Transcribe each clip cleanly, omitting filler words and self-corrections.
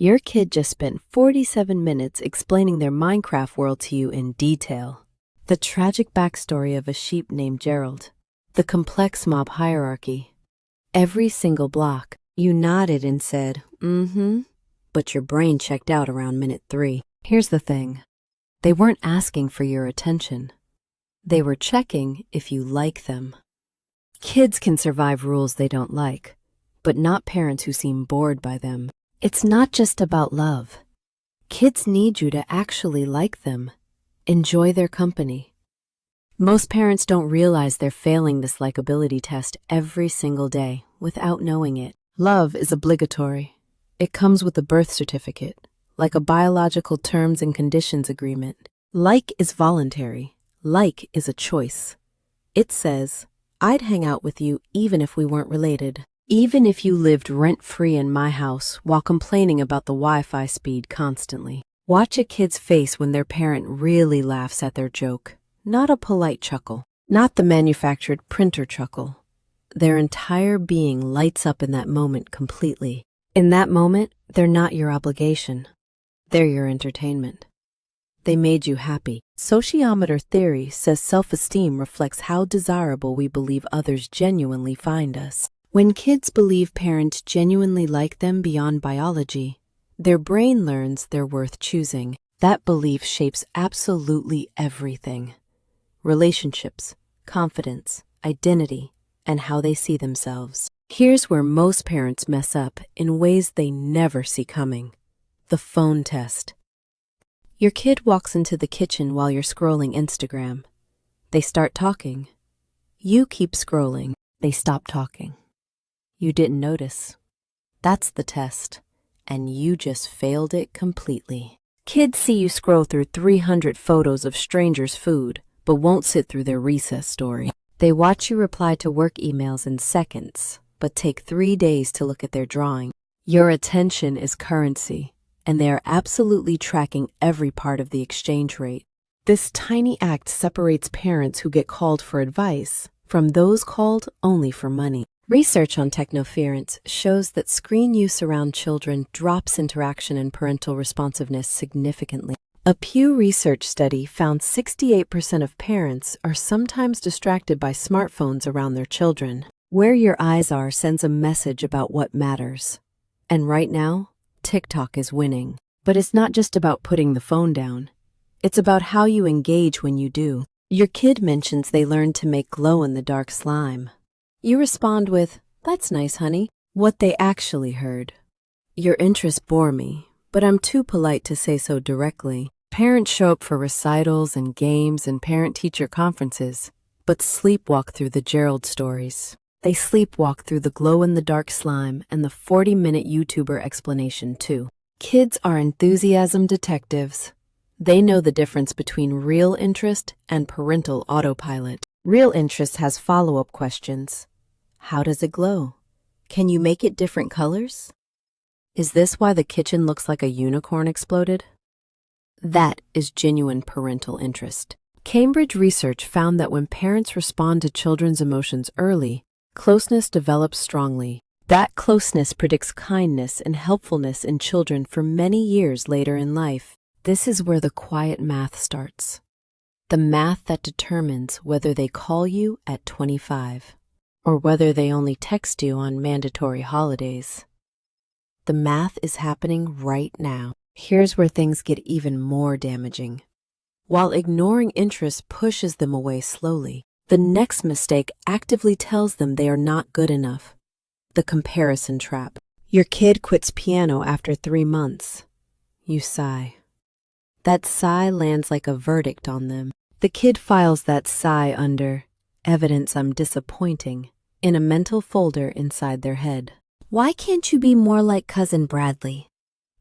Your kid just spent 47 minutes explaining their Minecraft world to you in detail. The tragic backstory of a sheep named Gerald. The complex mob hierarchy. Every single block. You nodded and said, but your brain checked out around minute 3. Here's the thing. They weren't asking for your attention. They were checking if you like them. Kids can survive rules they don't like, but not parents who seem bored by them. It's not just about love. Kids need you to actually like them. Enjoy their company. Most parents don't realize they're failing this likability test every single day without knowing it. Love is obligatory. It comes with a birth certificate, like a biological terms and conditions agreement. Like is voluntary. Like is a choice. It says, I'd hang out with you even if we weren't related. Even if you lived rent-free in my house while complaining about the Wi-Fi speed constantly. Watch a kid's face when their parent really laughs at their joke. Not a polite chuckle. Not the manufactured printer chuckle. Their entire being lights up in that moment completely. In that moment, they're not your obligation. They're your entertainment. They made you happy. Sociometer Theory says self-esteem reflects how desirable we believe others genuinely find us. When kids believe parents genuinely like them beyond biology, their brain learns they're worth choosing. That belief shapes absolutely everything. Relationships, confidence, identity, and how they see themselves. Here's where most parents mess up in ways they never see coming. The phone test. Your kid walks into the kitchen while you're scrolling Instagram. They start talking. You keep scrolling. They stop talking. You didn't notice. That's the test, and you just failed it completely. Kids see you scroll through 300 photos of strangers' food, but won't sit through their recess story. They watch you reply to work emails in seconds, but take 3 days to look at their drawing. Your attention is currency, and they are absolutely tracking every part of the exchange rate. This tiny act separates parents who get called for advice from those called only for money. Research on technoference shows that screen use around children drops interaction and parental responsiveness significantly. A Pew Research study found 68% of parents are sometimes distracted by smartphones around their children. Where your eyes are sends a message about what matters. And right now, TikTok is winning. But it's not just about putting the phone down. It's about how you engage when you do. Your kid mentions they learned to make glow-in-the-dark slime. You respond with, "That's nice, honey." What they actually heard. Your interests bore me, but I'm too polite to say so directly. Parents show up for recitals and games and parent-teacher conferences, but sleepwalk through the Gerald stories. They sleepwalk through the glow-in-the-dark slime and the 40-minute YouTuber explanation, too. Kids are enthusiasm detectives. They know the difference between real interest and parental autopilot. Real interest has follow-up questions. How does it glow? Can you make it different colors? Is this why the kitchen looks like a unicorn exploded? That is genuine parental interest. Cambridge research found that when parents respond to children's emotions early, closeness develops strongly. That closeness predicts kindness and helpfulness in children for many years later in life. This is where the quiet math starts. The math that determines whether they call you at 25 or whether they only text you on mandatory holidays. The math is happening right now. Here's where things get even more damaging. While ignoring interest pushes them away slowly, the next mistake actively tells them they are not good enough. The comparison trap. Your kid quits piano after 3 months. You sigh. That sigh lands like a verdict on them. The kid files that sigh under evidence I'm disappointing in a mental folder inside their head. Why can't you be more like Cousin Bradley?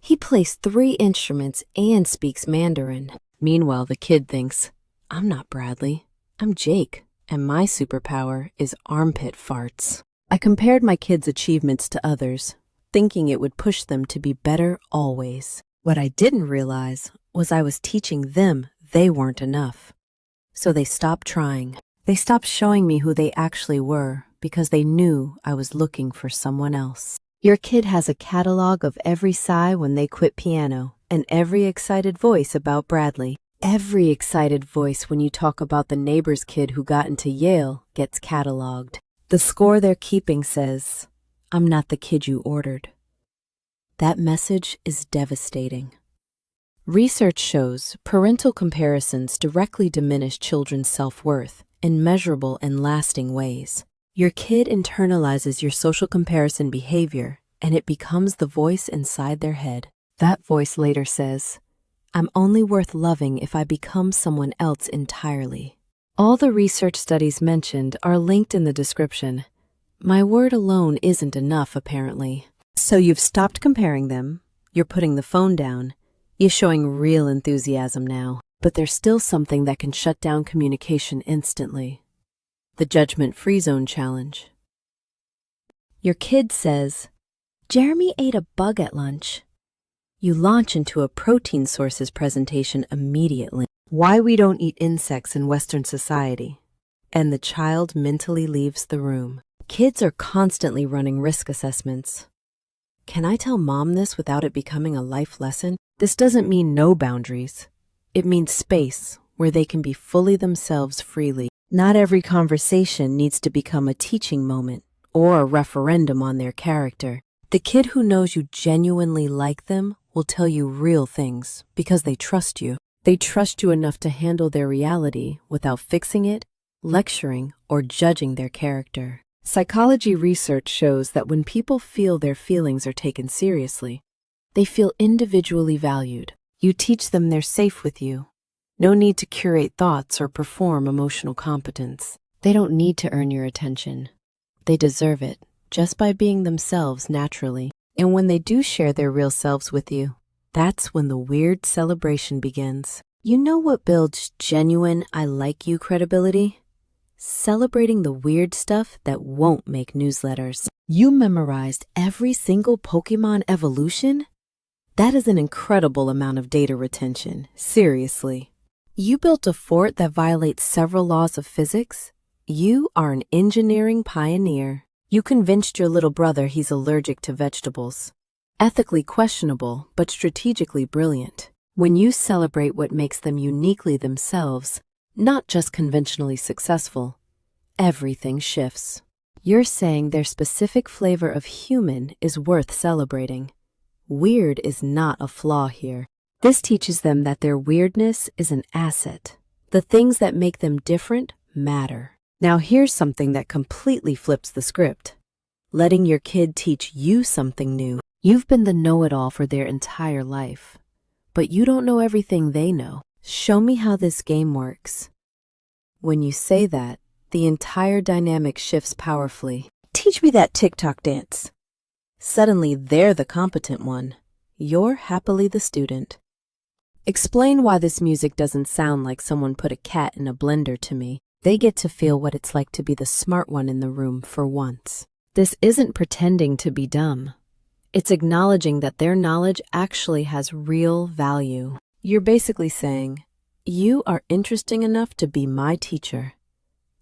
He plays 3 instruments and speaks Mandarin. Meanwhile, the kid thinks, I'm not Bradley, I'm Jake, and my superpower is armpit farts. I compared my kids' achievements to others, thinking it would push them to be better always. What I didn't realize was I was teaching them they weren't enough. So they stopped trying. They stopped showing me who they actually were because they knew I was looking for someone else. Your kid has a catalog of every sigh when they quit piano and every excited voice about Bradley. Every excited voice when you talk about the neighbor's kid who got into Yale gets cataloged. The score they're keeping says, "I'm not the kid you ordered." That message is devastating. Research shows parental comparisons directly diminish children's self-worth in measurable and lasting ways. Your kid internalizes your social comparison behavior, and it becomes the voice inside their head. That voice later says, "I'm only worth loving if I become someone else entirely." All the research studies mentioned are linked in the description. My word alone isn't enough, apparently. So you've stopped comparing them, you're putting the phone down, you're showing real enthusiasm now, but there's still something that can shut down communication instantly. The judgment-free zone challenge. Your kid says, "Jeremy ate a bug at lunch." You launch into a protein sources presentation immediately. Why we don't eat insects in Western society. And the child mentally leaves the room. Kids are constantly running risk assessments. Can I tell mom this without it becoming a life lesson? This doesn't mean no boundaries. It means space where they can be fully themselves freely. Not every conversation needs to become a teaching moment or a referendum on their character. The kid who knows you genuinely like them will tell you real things because they trust you. They trust you enough to handle their reality without fixing it, lecturing, or judging their character. Psychology research shows that when people feel their feelings are taken seriously, they feel individually valued. You teach them they're safe with you. No need to curate thoughts or perform emotional competence. They don't need to earn your attention. They deserve it just by being themselves naturally. And when they do share their real selves with you, that's when the weird celebration begins. You know what builds genuine "I like you" credibility? Celebrating the weird stuff that won't make newsletters. You memorized every single Pokemon evolution? That is an incredible amount of data retention, seriously. You built a fort that violates several laws of physics? You are an engineering pioneer. You convinced your little brother he's allergic to vegetables. Ethically questionable, but strategically brilliant. When you celebrate what makes them uniquely themselves, not just conventionally successful, everything shifts. You're saying their specific flavor of human is worth celebrating. Weird is not a flaw here. This teaches them that their weirdness is an asset. The things that make them different matter. Now here's something that completely flips the script. Letting your kid teach you something new. You've been the know-it-all for their entire life, but you don't know everything they know. Show me how this game works. When you say that, the entire dynamic shifts powerfully. Teach me that TikTok dance. Suddenly, they're the competent one. You're happily the student. Explain why this music doesn't sound like someone put a cat in a blender to me. They get to feel what it's like to be the smart one in the room for once. This isn't pretending to be dumb. It's acknowledging that their knowledge actually has real value. You're basically saying, you are interesting enough to be my teacher.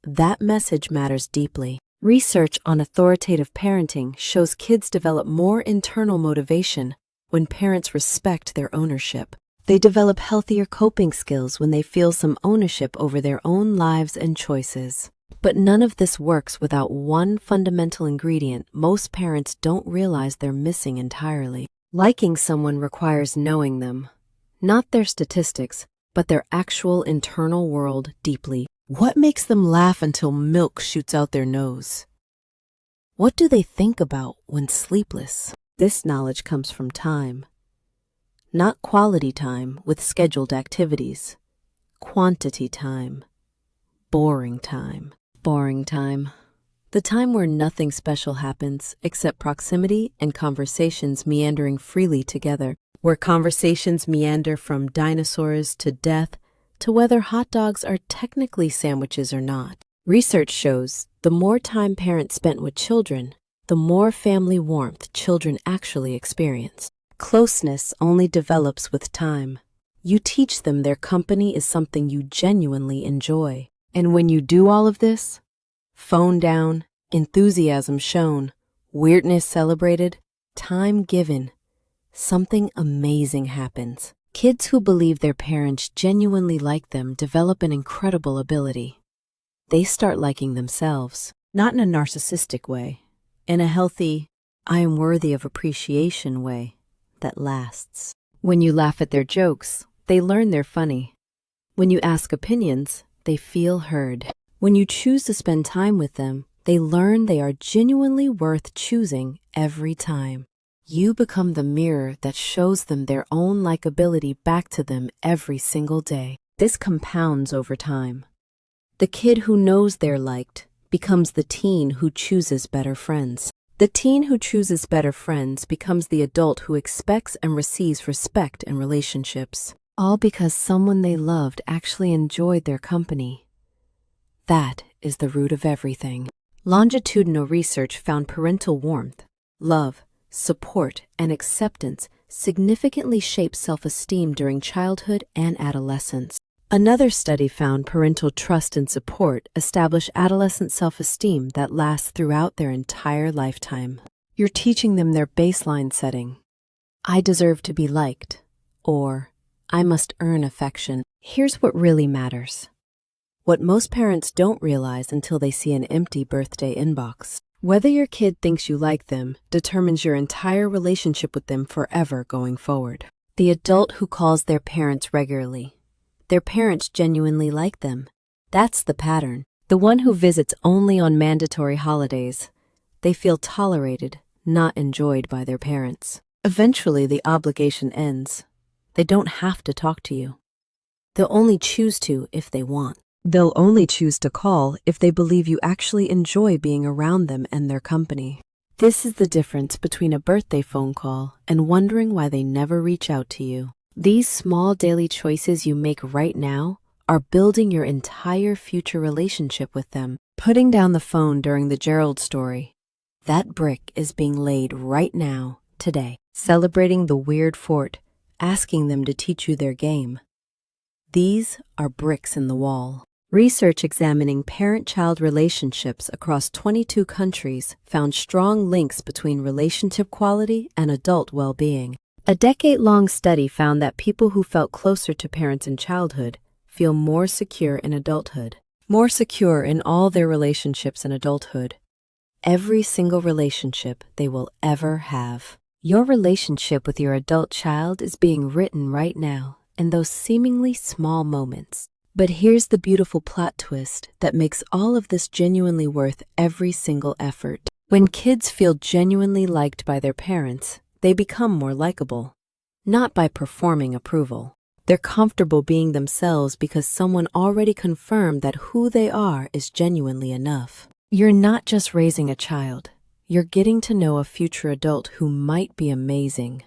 That message matters deeply. Research on authoritative parenting shows kids develop more internal motivation when parents respect their ownership. They develop healthier coping skills when they feel some ownership over their own lives and choices. But none of this works without one fundamental ingredient most parents don't realize they're missing entirely. Liking someone requires knowing them, not their statistics, but their actual internal world deeply. What makes them laugh until milk shoots out their nose? What do they think about when sleepless? This knowledge comes from time. Not quality time with scheduled activities. Quantity time. Boring time. Boring time. The time where nothing special happens except proximity and conversations meandering freely together. Where conversations meander from dinosaurs to death to whether hot dogs are technically sandwiches or not. Research shows the more time parents spent with children, the more family warmth children actually experience. Closeness only develops with time. You teach them their company is something you genuinely enjoy. And when you do all of this, phone down, enthusiasm shown, weirdness celebrated, time given, something amazing happens. Kids who believe their parents genuinely like them develop an incredible ability. They start liking themselves, not in a narcissistic way, in a healthy, I am worthy of appreciation way that lasts. When you laugh at their jokes, they learn they're funny. When you ask opinions, they feel heard. When you choose to spend time with them, they learn they are genuinely worth choosing every time. You become the mirror that shows them their own likability back to them every single day. This compounds over time. The kid who knows they're liked becomes the teen who chooses better friends. The teen who chooses better friends becomes the adult who expects and receives respect in relationships, all because someone they loved actually enjoyed their company. That is the root of everything. Longitudinal research found parental warmth, love, support, and acceptance significantly shape self-esteem during childhood and adolescence. Another study found parental trust and support establish adolescent self-esteem that lasts throughout their entire lifetime. You're teaching them their baseline setting. I deserve to be liked, or I must earn affection. Here's what really matters. What most parents don't realize until they see an empty birthday inbox. Whether your kid thinks you like them determines your entire relationship with them forever going forward. The adult who calls their parents regularly. Their parents genuinely like them. That's the pattern. The one who visits only on mandatory holidays. They feel tolerated, not enjoyed by their parents. Eventually, the obligation ends. They don't have to talk to you. They'll only choose to if they want. They'll only choose to call if they believe you actually enjoy being around them and their company. This is the difference between a birthday phone call and wondering why they never reach out to you. These small daily choices you make right now are building your entire future relationship with them. Putting down the phone during the Gerald story. That brick is being laid right now, today. Celebrating the weird fort, asking them to teach you their game. These are bricks in the wall. Research examining parent-child relationships across 22 countries found strong links between relationship quality and adult well-being. A decade-long study found that people who felt closer to parents in childhood feel more secure in adulthood, more secure in all their relationships in adulthood. Every single relationship they will ever have. Your relationship with your adult child is being written right now in those seemingly small moments. But here's the beautiful plot twist that makes all of this genuinely worth every single effort. When kids feel genuinely liked by their parents, they become more likable. Not by performing approval. They're comfortable being themselves because someone already confirmed that who they are is genuinely enough. You're not just raising a child. You're getting to know a future adult who might be amazing.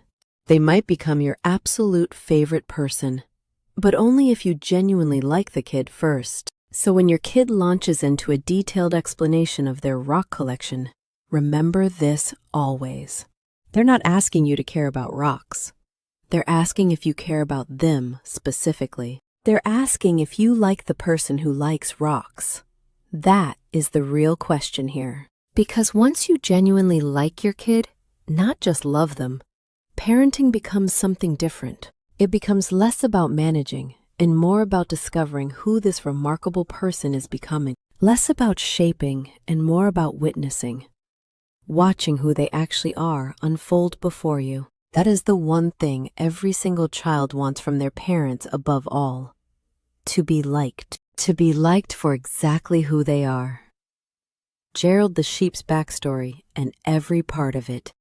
They might become your absolute favorite person, but only if you genuinely like the kid first. So when your kid launches into a detailed explanation of their rock collection, remember this always. They're not asking you to care about rocks. They're asking if you care about them specifically. They're asking if you like the person who likes rocks. That is the real question here. Because once you genuinely like your kid, not just love them, parenting becomes something different. It becomes less about managing and more about discovering who this remarkable person is becoming. Less about shaping and more about witnessing. Watching who they actually are unfold before you. That is the one thing every single child wants from their parents above all. To be liked. To be liked for exactly who they are. Gerald the sheep's backstory and every part of it